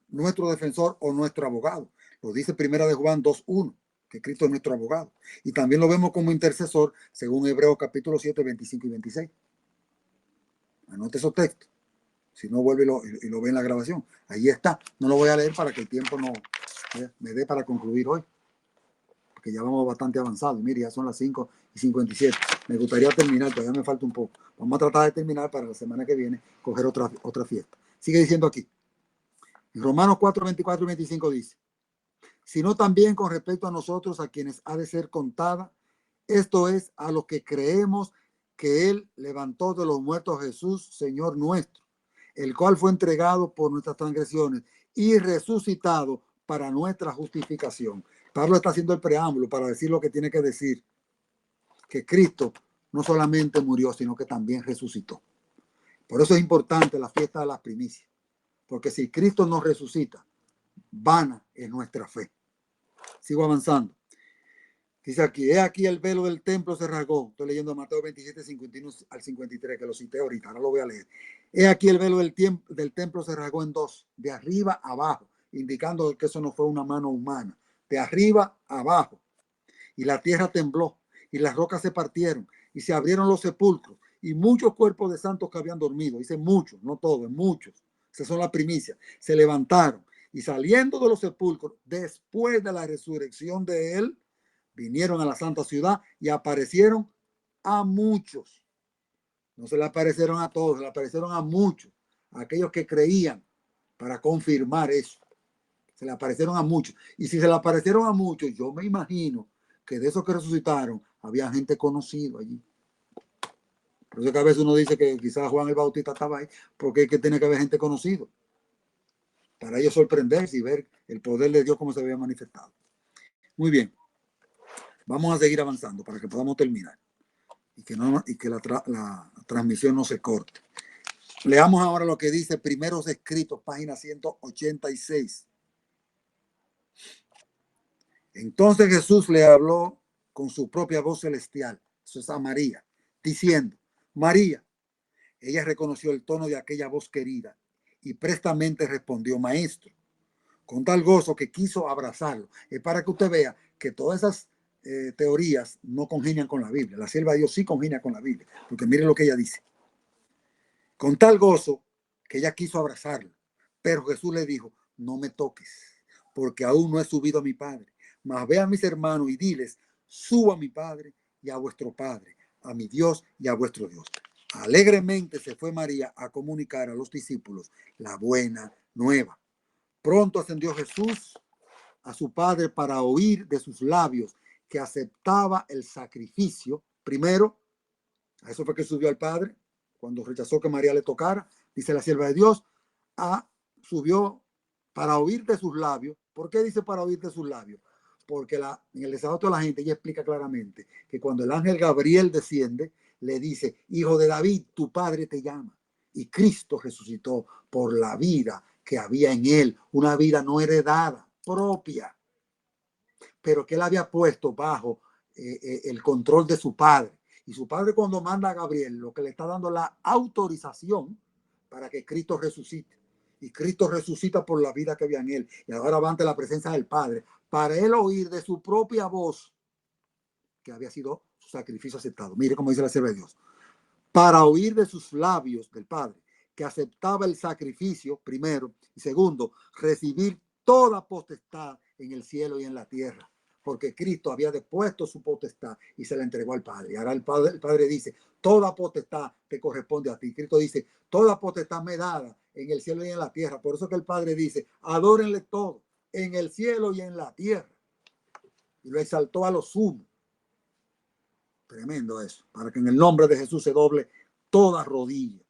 nuestro defensor o nuestro abogado. Lo dice Primera de Juan 2:1, que Cristo es nuestro abogado. Y también lo vemos como intercesor, según Hebreos capítulo 7, 25 y 26. Anote esos textos. Si no, vuelve y lo ve en la grabación. Ahí está. No lo voy a leer para que el tiempo no me dé para concluir hoy. Porque ya vamos bastante avanzados. Mire, ya son las 5:57. Me gustaría terminar, todavía me falta un poco. Vamos a tratar de terminar para la semana que viene, coger otra fiesta. Sigue diciendo aquí. En Romanos 4, 24 y 25 dice, sino también con respecto a nosotros, a quienes ha de ser contada, esto es, a los que creemos que Él levantó de los muertos a Jesús, Señor nuestro, el cual fue entregado por nuestras transgresiones y resucitado para nuestra justificación. Pablo está haciendo el preámbulo para decir lo que tiene que decir, que Cristo no solamente murió, sino que también resucitó. Por eso es importante la fiesta de las primicias, porque si Cristo nos resucita, vana es nuestra fe. Sigo avanzando. Dice aquí, he aquí el velo del templo se rasgó. Estoy leyendo Mateo 27, 51 al 53, que lo cité ahorita, ahora lo voy a leer. He aquí el velo del templo se rasgó en dos, de arriba a abajo, indicando que eso no fue una mano humana. De arriba a abajo. Y la tierra tembló, y las rocas se partieron, y se abrieron los sepulcros, y muchos cuerpos de santos que habían dormido, dice muchos, no todos, muchos, esas son las primicias, se levantaron y saliendo de los sepulcros, después de la resurrección de él, vinieron a la santa ciudad y aparecieron a muchos. No se le aparecieron a todos, se le aparecieron a muchos, a aquellos que creían, para confirmar eso. Se le aparecieron a muchos. Y si se le aparecieron a muchos, yo me imagino que de esos que resucitaron, había gente conocida allí. Por eso que a veces uno dice que quizás Juan el Bautista estaba ahí, porque es que tiene que haber gente conocida, para ellos sorprenderse y ver el poder de Dios como se había manifestado. Muy bien. Vamos a seguir avanzando para que podamos terminar y que la transmisión no se corte. Leamos ahora lo que dice Primeros Escritos, página 186. Entonces Jesús le habló con su propia voz celestial, eso es a María, diciendo, María. Ella reconoció el tono de aquella voz querida y prestamente respondió, maestro, con tal gozo que quiso abrazarlo. Es para que usted vea que todas esas teorías no congenian con la Biblia. La sierva de Dios sí congenia con la Biblia, porque mire lo que ella dice. Con tal gozo que ella quiso abrazarlo, pero Jesús le dijo, no me toques, porque aún no he subido a mi Padre, mas ve a mis hermanos y diles, subo a mi Padre y a vuestro Padre, a mi Dios y a vuestro Dios. Alegremente se fue María a comunicar a los discípulos la buena nueva. Pronto ascendió Jesús a su Padre para oír de sus labios que aceptaba el sacrificio. Primero, a eso fue que subió al Padre, cuando rechazó que María le tocara, dice la sierva de Dios, subió para oír de sus labios. ¿Por qué dice para oír de sus labios? Porque en el desahogo de la gente ella explica claramente que cuando el ángel Gabriel desciende, le dice, hijo de David, tu padre te llama. Y Cristo resucitó por la vida que había en él, una vida no heredada, propia, pero que él había puesto bajo el control de su padre. Y su padre, cuando manda a Gabriel, lo que le está dando la autorización para que Cristo resucite. Y Cristo resucita por la vida que había en él. Y ahora va ante la presencia del Padre para él oír de su propia voz que había sido su sacrificio aceptado. Mire cómo dice la sierva de Dios. Para oír de sus labios del Padre que aceptaba el sacrificio, primero, y segundo, recibir toda potestad en el cielo y en la tierra, porque Cristo había depuesto su potestad y se la entregó al Padre. Y ahora el Padre dice, toda potestad te corresponde a ti. Cristo dice, toda potestad me dada en el cielo y en la tierra. Por eso que el Padre dice, adórenle todo, en el cielo y en la tierra. Y lo exaltó a lo sumo. Tremendo eso, para que en el nombre de Jesús se doble toda rodilla,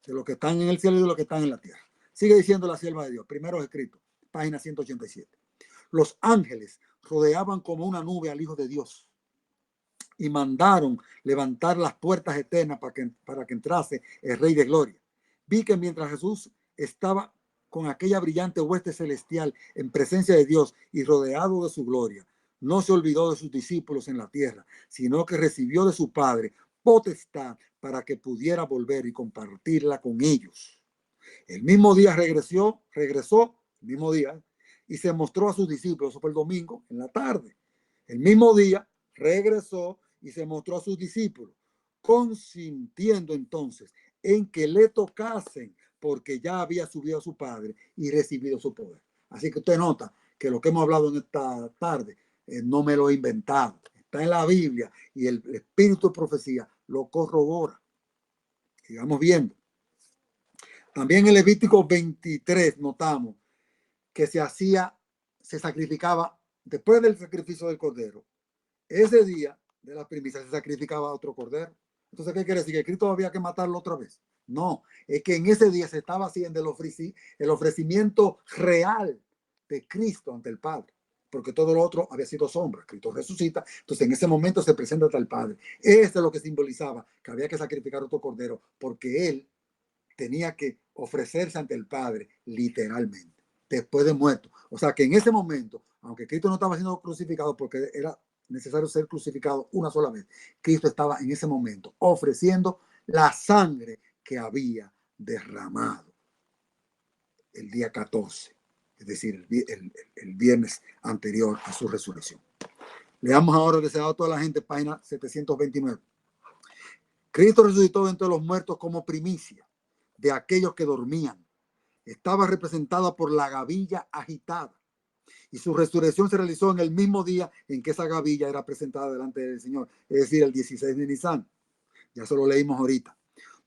de los que están en el cielo y de los que están en la tierra. Sigue diciendo la sierva de Dios, Primeros Escritos, página 187. Los ángeles rodeaban como una nube al Hijo de Dios y mandaron levantar las puertas eternas para que entrase el Rey de Gloria. Vi que mientras Jesús estaba con aquella brillante hueste celestial en presencia de Dios y rodeado de su gloria, no se olvidó de sus discípulos en la tierra, sino que recibió de su Padre potestad para que pudiera volver y compartirla con ellos. El mismo día regresó, el mismo día, y se mostró a sus discípulos. Eso fue el domingo, en la tarde. El mismo día regresó y se mostró a sus discípulos, consintiendo entonces en que le tocasen, porque ya había subido a su Padre y recibido su poder. Así que usted nota que lo que hemos hablado en esta tarde no me lo he inventado. Está en la Biblia y el espíritu de profecía lo corrobora. Sigamos viendo. También en Levítico 23 notamos que se sacrificaba después del sacrificio del cordero. Ese día de la primicia se sacrificaba otro cordero. Entonces, ¿qué quiere decir? ¿Que Cristo había que matarlo otra vez? No, es que en ese día se estaba haciendo el ofrecimiento real de Cristo ante el Padre, porque todo lo otro había sido sombra. Cristo resucita, entonces en ese momento se presenta ante el Padre. Eso es lo que simbolizaba que había que sacrificar otro cordero, porque él tenía que ofrecerse ante el Padre literalmente, después de muerto. O sea que en ese momento, aunque Cristo no estaba siendo crucificado porque era necesario ser crucificado una sola vez, Cristo estaba en ese momento ofreciendo la sangre que había derramado el día 14, es decir, el viernes anterior a su resurrección. Leamos ahora, deseado a toda la gente, página 729. Cristo resucitó de entre los muertos como primicia de aquellos que dormían. Estaba representada por la gavilla agitada. Y su resurrección se realizó en el mismo día en que esa gavilla era presentada delante del Señor, es decir, el 16 de Nisan. Ya eso lo leímos ahorita.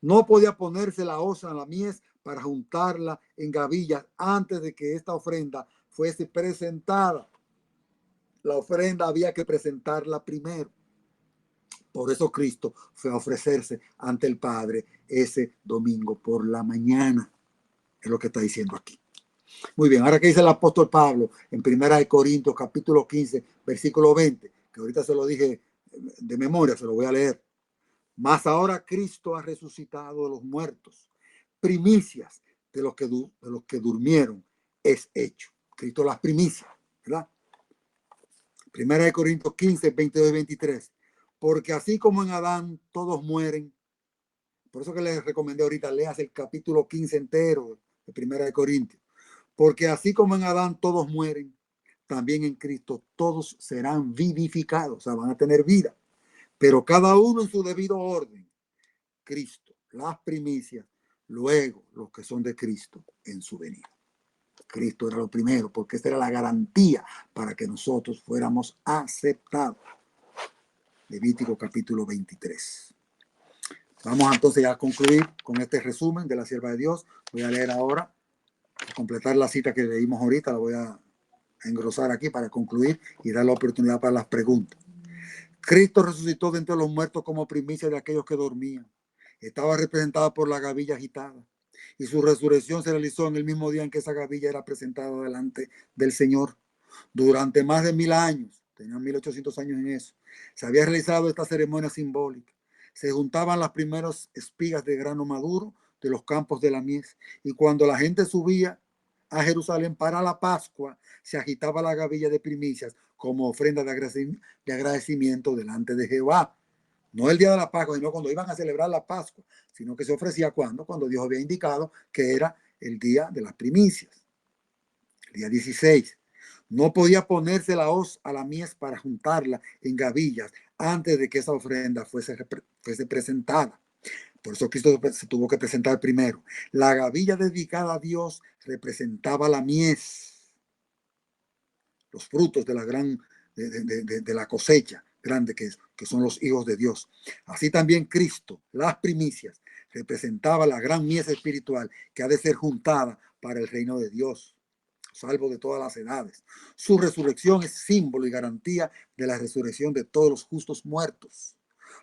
No podía ponerse la hoz a la mies para juntarla en gavillas antes de que esta ofrenda fuese presentada. La ofrenda había que presentarla primero. Por eso Cristo fue a ofrecerse ante el Padre ese domingo por la mañana. Es lo que está diciendo aquí. Muy bien, ahora que dice el apóstol Pablo en 1 Corintios capítulo 15, versículo 20, que ahorita se lo dije de memoria, se lo voy a leer. Mas ahora Cristo ha resucitado de los muertos, primicias de los que durmieron es hecho. Cristo las primicias, ¿verdad? 1 Corintios 15, 22 y 23. Porque así como en Adán todos mueren, por eso que les recomendé ahorita, leas el capítulo 15 entero de 1 Corintios. Porque así como en Adán todos mueren, también en Cristo todos serán vivificados, o sea, van a tener vida, pero cada uno en su debido orden. Cristo, las primicias, luego los que son de Cristo en su venida. Cristo era lo primero, porque esta era la garantía para que nosotros fuéramos aceptados. Levítico capítulo 23. Vamos entonces a concluir con este resumen de la sierva de Dios. Voy a leer ahora, a completar la cita que leímos ahorita, la voy a engrosar aquí para concluir y dar la oportunidad para las preguntas. Cristo resucitó de entre los muertos como primicia de aquellos que dormían. Estaba representada por la gavilla agitada y su resurrección se realizó en el mismo día en que esa gavilla era presentada delante del Señor. Durante más de 1000 años, tenían 1800 años en eso, se había realizado esta ceremonia simbólica. Se juntaban las primeras espigas de grano maduro de los campos de la mies y cuando la gente subía a Jerusalén para la Pascua, se agitaba la gavilla de primicias como ofrenda de agradecimiento delante de Jehová. No el día de la Pascua, sino cuando iban a celebrar la Pascua, sino que se ofrecía cuando Dios había indicado que era el día de las primicias, el día 16. No podía ponerse la hoz a la mies para juntarla en gavillas antes de que esa ofrenda fuese presentada. Por eso Cristo se tuvo que presentar primero. La gavilla dedicada a Dios representaba la mies, los frutos de la gran de la cosecha grande que son los hijos de Dios. Así también Cristo, las primicias, representaba la gran mies espiritual que ha de ser juntada para el reino de Dios, salvo de todas las edades. Su resurrección es símbolo y garantía de la resurrección de todos los justos muertos.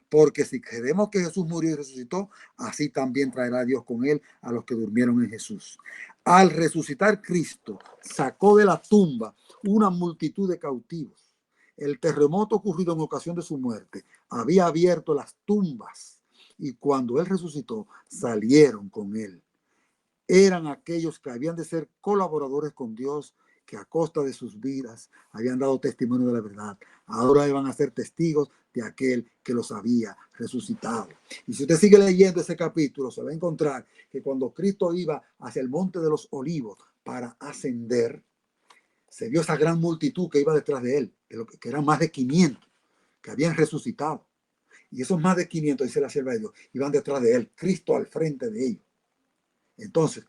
Porque si creemos que Jesús murió y resucitó, así también traerá Dios con él a los que durmieron en Jesús. Al resucitar Cristo, sacó de la tumba una multitud de cautivos. El terremoto ocurrido en ocasión de su muerte había abierto las tumbas y cuando él resucitó, salieron con él. Eran aquellos que habían de ser colaboradores con Dios, que a costa de sus vidas habían dado testimonio de la verdad. Ahora iban a ser testigos de aquel que los había resucitado. Y si usted sigue leyendo ese capítulo, se va a encontrar que cuando Cristo iba hacia el monte de los olivos para ascender, se vio esa gran multitud que iba detrás de él, que eran más de 500, que habían resucitado. Y esos más de 500, dice la sierva de Dios, iban detrás de él, Cristo al frente de ellos. Entonces,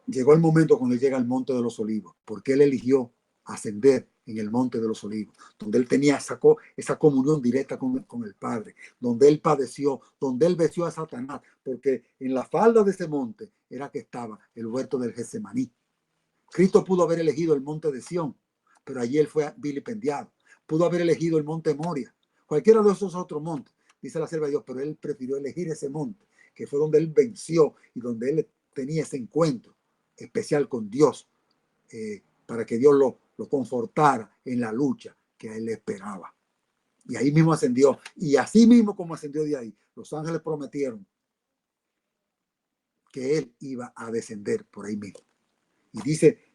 llegó el momento cuando él llega al monte de los olivos, porque él eligió ascender en el monte de los olivos, donde él sacó esa comunión directa con el Padre, donde él padeció, donde él venció a Satanás, porque en la falda de ese monte era que estaba el huerto del Getsemaní. Cristo pudo haber elegido el monte de Sión, pero allí él fue vilipendiado. Pudo haber elegido el monte Moria, cualquiera de esos otros montes, dice la sierva de Dios, pero él prefirió elegir ese monte, que fue donde él venció y donde él tenía ese encuentro especial con Dios, para que Dios lo confortara en la lucha que a él le esperaba. Y ahí mismo ascendió. Y así mismo como ascendió de ahí, los ángeles prometieron que él iba a descender por ahí mismo. Y dice